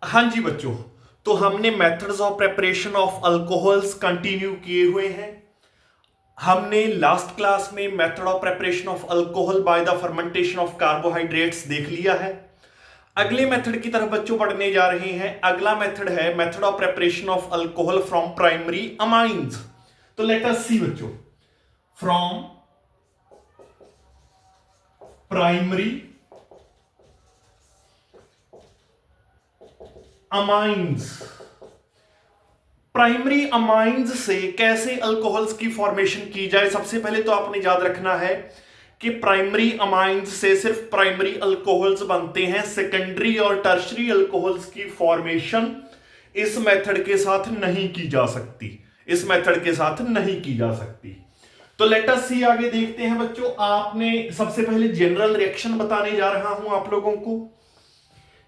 हाँ जी बच्चों, तो हमने methods of preparation of alcohols continue किए हुए हैं। हमने लास्ट क्लास में method of preparation of alcohol by the fermentation of carbohydrates देख लिया है। अगले मेथड की तरफ बच्चों पढ़ने जा रहे हैं। अगला मेथड है method of preparation of alcohol from primary amines. तो लेट अस सी बच्चों, from primary amines. Primary amines से कैसे अल्कोहल्स की फॉर्मेशन की जाए। सबसे पहले तो आपने याद रखना है कि प्राइमरी अमाइंस से सिर्फ प्राइमरी अल्कोहल्स बनते हैं। सेकेंडरी और टर्शरी अल्कोहल्स की फॉर्मेशन इस मेथड के साथ नहीं की जा सकती। इस मेथड के साथ नहीं की जा सकती। तो लेट अस सी, आगे देखते हैं बच्चों। आपने सबसे पहले जनरल रिएक्शन बताने जा रहा हूं आप लोगों को।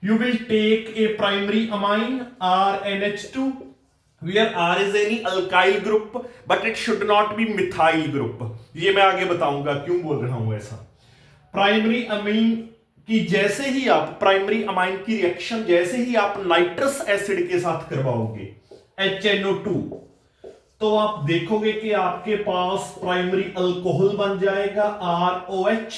You will take a primary amine RNH2 where R is any alkyl group but it should not be methyl group। ये मैं आगे बताऊंगा क्यों बोल रहा हूं ऐसा। प्राइमरी अमीन की जैसे ही आप प्राइमरी अमाइन की रिएक्शन जैसे ही आप नाइट्रस एसिड के साथ करवाओगे HNO2, तो आप देखोगे कि आपके पास प्राइमरी अल्कोहल बन जाएगा ROH,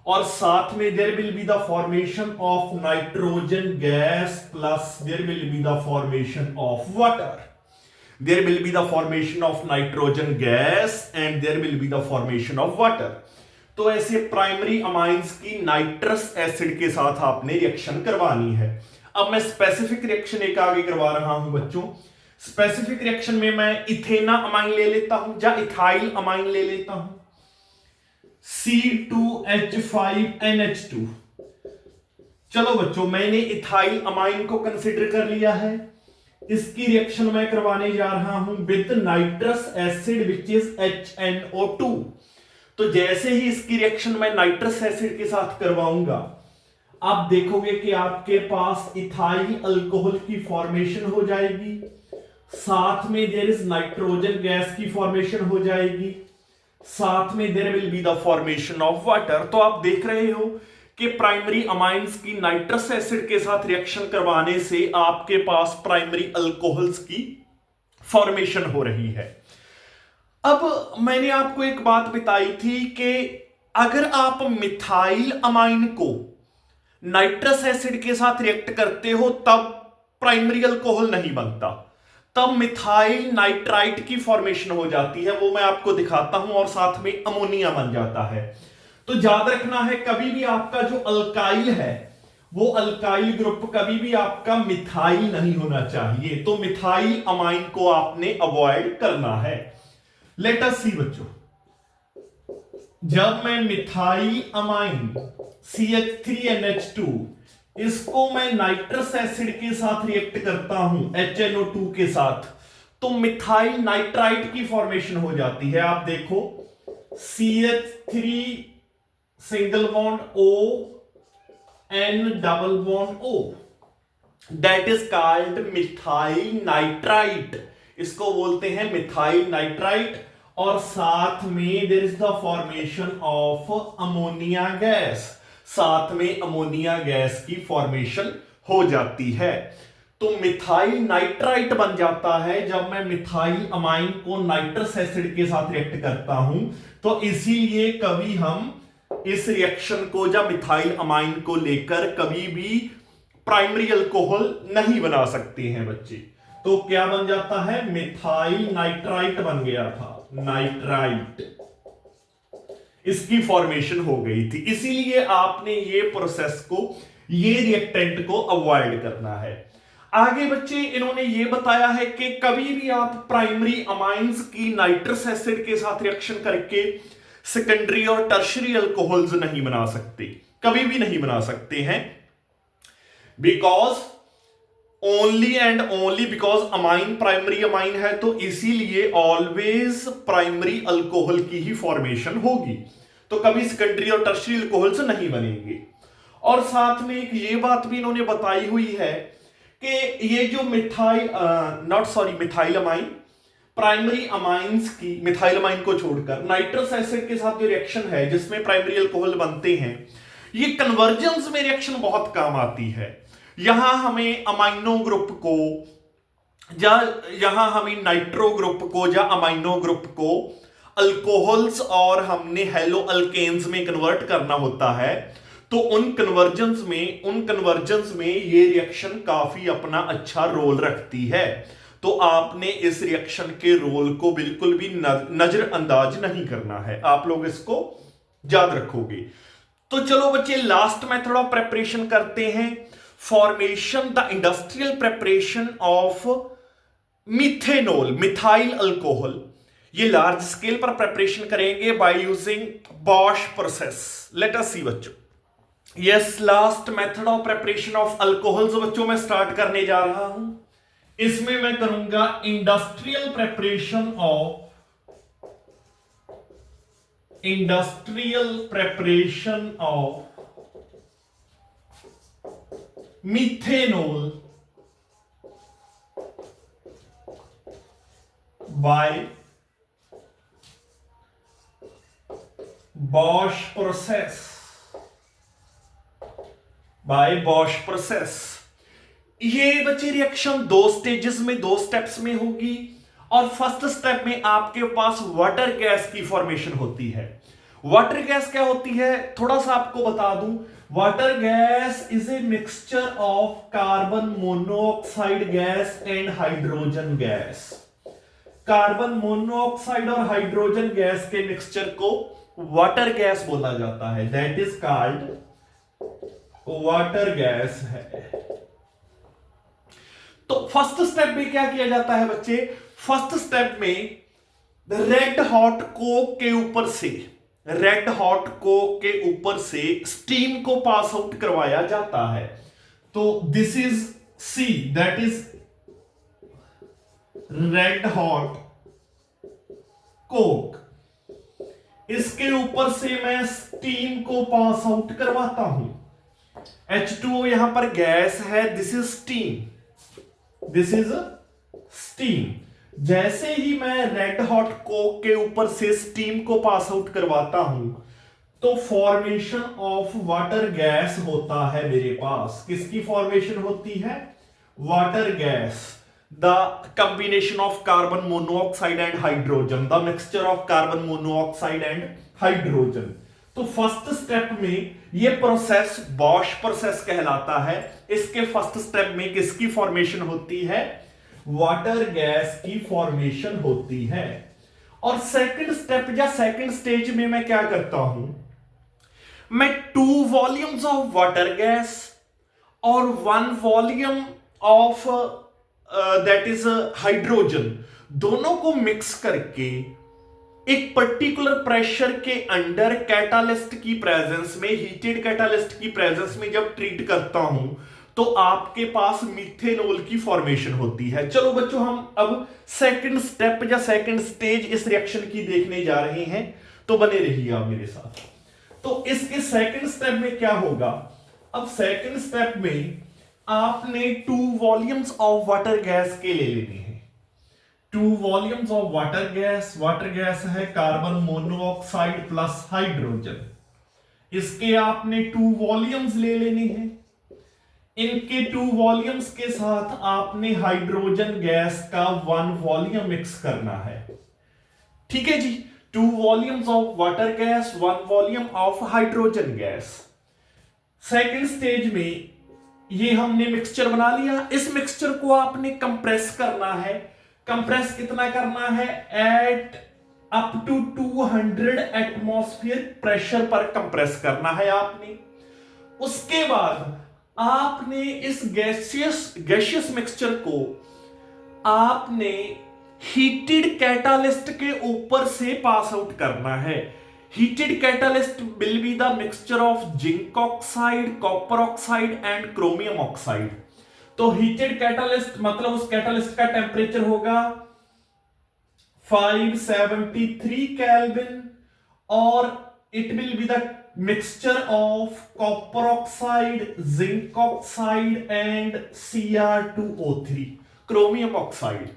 और साथ में there will be the formation of nitrogen gas plus there will be the formation of water. There will be the formation of nitrogen gas and there will be the formation of water. तो ऐसे primary amines की nitrous acid के साथ आपने reaction करवानी है। अब मैं स्पेसिफिक रिएक्शन एक आगे करवा रहा हूं बच्चों। स्पेसिफिक रिएक्शन में मैं इथेना अमाइन ले लेता हूं या इथाइल अमाइन ले लेता हूं, C2H5NH2। चलो बच्चों, मैंने इथाइल अमाइन को कंसिडर कर लिया है। इसकी रिएक्शन मैं करवाने जा रहा हूं with nitrous acid which is HNO2। तो जैसे ही इसकी रिएक्शन मैं नाइट्रस एसिड के साथ करवाऊंगा, आप देखोगे कि आपके पास इथाइल अल्कोहल की फॉर्मेशन हो जाएगी, साथ में देयर इज नाइट्रोजन गैस की फॉर्मेशन हो जाएगी, साथ में there will be the formation of water. तो आप देख रहे हो कि प्राइमरी अमाइंस की नाइट्रस एसिड के साथ रिएक्शन करवाने से आपके पास प्राइमरी अल्कोहल्स की फॉर्मेशन हो रही है। अब मैंने आपको एक बात बताई थी कि अगर आप मिथाइल अमाइन को नाइट्रस एसिड के साथ रिएक्ट करते हो तब प्राइमरी अल्कोहल नहीं बनता, तब मिथाइल नाइट्राइट की फॉर्मेशन हो जाती है। वो मैं आपको दिखाता हूं, और साथ में अमोनिया बन जाता है। तो याद रखना है, कभी भी आपका जो अल्काइल है वो अल्काइल ग्रुप कभी भी आपका मिथाइल नहीं होना चाहिए। तो मिथाइल अमाइन को आपने अवॉइड करना है। लेट अस सी बच्चों, जब मैं मिथाइल अमाइन CH3NH2 इसको मैं नाइट्रस एसिड के साथ रिएक्ट करता हूं HNO2 के साथ, तो मिथाइल नाइट्राइट की फॉर्मेशन हो जाती है। आप देखो, CH3 single bond O N double bond O, that is called methyl nitrite. इसको बोलते हैं मिथाइल नाइट्राइट। और साथ में there is the formation of ammonia gas, साथ में अमोनिया गैस की फॉर्मेशन हो जाती है। तो मिथाइल नाइट्राइट बन जाता है जब मैं मिथाइल अमाइन को नाइट्रस एसिड के साथ रिएक्ट करता हूं। तो इसीलिए कभी हम इस रिएक्शन को या मिथाइल अमाइन को लेकर कभी भी प्राइमरी अल्कोहल नहीं बना सकते हैं बच्चे। तो क्या बन जाता है, मिथाइल नाइट्राइट बन गया था, नाइट्राइट, इसकी फॉर्मेशन हो गई थी। इसीलिए आपने ये प्रोसेस को, ये रिएक्टेंट को अवॉइड करना है। आगे बच्चे इन्होंने ये बताया है कि कभी भी आप प्राइमरी अमाइंस की नाइट्रस एसिड के साथ रिएक्शन करके सेकेंडरी और टर्शरी अल्कोहल्स नहीं बना सकते, कभी भी नहीं बना सकते हैं। Because only and only because amine primary amine है, तो इसीलिए ऑलवेज प्राइमरी अल्कोहल की ही फॉर्मेशन होगी। तो कभी सेकेंडरी और टर्शरी अल्कोहल्स नहीं बनेंगे। और साथ में एक ये बात भी इन्होंने बताई हुई है कि ये जो मिथाइल अमाइन प्राइमरी अमाइंस की, मिथाइल अमाइन को छोड़कर नाइट्रस एसिड के साथ जो रिएक्शन है जिसमें प्राइमरी अल्कोहल बनते हैं, ये कन्वर्जेंस में रिएक्शन बहुत काम आती है। यहां हमें अमाइनो ग्रुप को या यहां हमें नाइट्रो ग्रुप को या अमाइनो ग्रुप को अल्कोहल्स और हमने हेलो अल्केन्स में कन्वर्ट करना होता है। तो उन कन्वर्जन्स में ये रिएक्शन काफी अपना अच्छा रोल रखती है। तो आपने इस रिएक्शन के रोल को बिल्कुल भी नजरअंदाज नहीं करना है, आप लोग इसको याद रखोगे। तो चलो बच्चे लास्ट मेथड ऑफ प्रेपरेशन करते हैं, formation the industrial preparation of methanol methyl alcohol. ये लार्ज स्केल पर प्रेपरेशन करेंगे by using Bosch process. Let us see बच्चों, yes last method of preparation of alcohols बच्चों मैं स्टार्ट करने जा रहा हूं। इसमें मैं करूंगा industrial preparation of methanol by Bosch process. ये बच्चे रिएक्शन दो स्टेजेस में, दो स्टेप्स में होगी। और फर्स्ट स्टेप में आपके पास वाटर गैस की फॉर्मेशन होती है। वाटर गैस क्या होती है थोड़ा सा आपको बता दूं। Water gas is a mixture of carbon monoxide gas and hydrogen gas. Carbon monoxide और हाइड्रोजन गैस के मिक्सचर को वाटर गैस बोला जाता है, that is called water gas है। तो फर्स्ट स्टेप में क्या किया जाता है बच्चे, फर्स्ट स्टेप में रेड हॉट कोक के ऊपर से स्टीम को पास आउट करवाया जाता है। तो this is C, that is red hot coke. इसके ऊपर से मैं स्टीम को पास आउट करवाता हूं। H2O यहां पर गैस है, दिस इज स्टीम। जैसे ही मैं रेड हॉट कोक के ऊपर से स्टीम को पास आउट करवाता हूं तो फॉर्मेशन ऑफ वाटर गैस होता है मेरे पास। किसकी फॉर्मेशन होती है, water gas. The combination of carbon monoxide and hydrogen, the mixture of carbon monoxide and hydrogen. तो फर्स्ट स्टेप में ये प्रोसेस बॉश प्रोसेस कहलाता है। इसके फर्स्ट स्टेप में किसकी फॉर्मेशन होती है, वाटर गैस की फॉर्मेशन होती है। और सेकंड स्टेप या सेकंड स्टेज में मैं क्या करता हूं, मैं 2 वॉल्यूम्स ऑफ वाटर गैस और 1 volume of that is hydrogen, दोनों को मिक्स करके एक पर्टिकुलर प्रेशर के अंडर कैटालिस्ट की प्रेजेंस में, हीटेड कैटालिस्ट की प्रेजेंस में जब ट्रीट करता हूं तो आपके पास मिथेनॉल की फॉर्मेशन होती है। चलो बच्चों हम अब सेकंड स्टेप या सेकंड स्टेज इस रिएक्शन की देखने जा रहे हैं, तो बने रहिए आप मेरे साथ। तो इसके सेकंड स्टेप में क्या होगा, अब सेकंड स्टेप में आपने 2 वॉल्यूम्स ऑफ वाटर गैस के ले लेने हैं। 2 वॉल्यूम्स ऑफ वाटर गैस है कार्बन मोनोऑक्साइड प्लस हाइड्रोजन। इसके आपने 2 वॉल्यूम्स ले लेने हैं। इनके 2 वॉल्यूम्स के साथ आपने हाइड्रोजन गैस का 1 वॉल्यूम मिक्स करना है। ठीक है जी, 2 volumes of water gas, 1 volume of hydrogen gas. Second stage में ये हमने मिक्सचर बना लिया। इस मिक्सचर को आपने कंप्रेस करना है। कंप्रेस कितना करना है, at up to 200 atmosphere pressure पर कंप्रेस करना है आपने। उसके बाद आपने इस गैसियस मिक्सचर को आपने हीटेड कैटालिस्ट के ऊपर से पास आउट करना है। Heated catalyst will be the mixture of zinc oxide, copper oxide and chromium oxide. तो हीटेड कैटालिस्ट मतलब उस कैटालिस्ट का टेम्परेचर होगा 573 केल्विन और it will be the mixture of copper oxide, zinc oxide and Cr2O3 chromium oxide.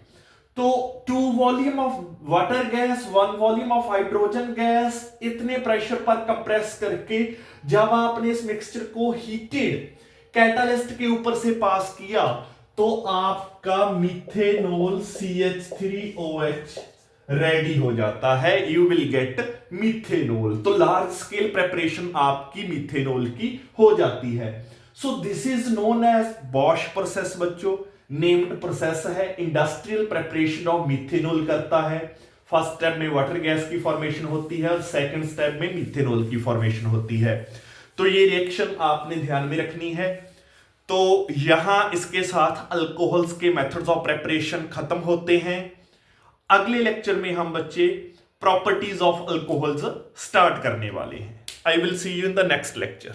तो 2 volume of water gas, 1 volume of hydrogen gas, इतने pressure पर compress करके जब आपने इस मिक्सचर को हीटेड कैटालिस्ट के ऊपर से पास किया तो आपका मिथेनॉल CH3OH रेडी हो जाता है, यू विल गेट मिथेनॉल। तो लार्ज स्केल प्रेपरेशन आपकी मिथेनॉल की हो जाती है। So this is known as Bosch process बच्चों, नेम्ड प्रोसेस है, इंडस्ट्रियल प्रेपरेशन ऑफ मिथेनॉल करता है। फर्स्ट स्टेप में वाटर गैस की फॉर्मेशन होती है और सेकंड स्टेप में मिथेनॉल की फॉर्मेशन होती है। तो ये रिएक्शन आपने ध्यान में रखनी है। तो यहां इसके साथ अल्कोहल्स के मेथड्स ऑफ प्रेपरेशन खत्म होते हैं। अगले लेक्चर में हम बच्चे प्रॉपर्टीज ऑफ अल्कोहल्स स्टार्ट करने वाले हैं। I will see you in the next lecture.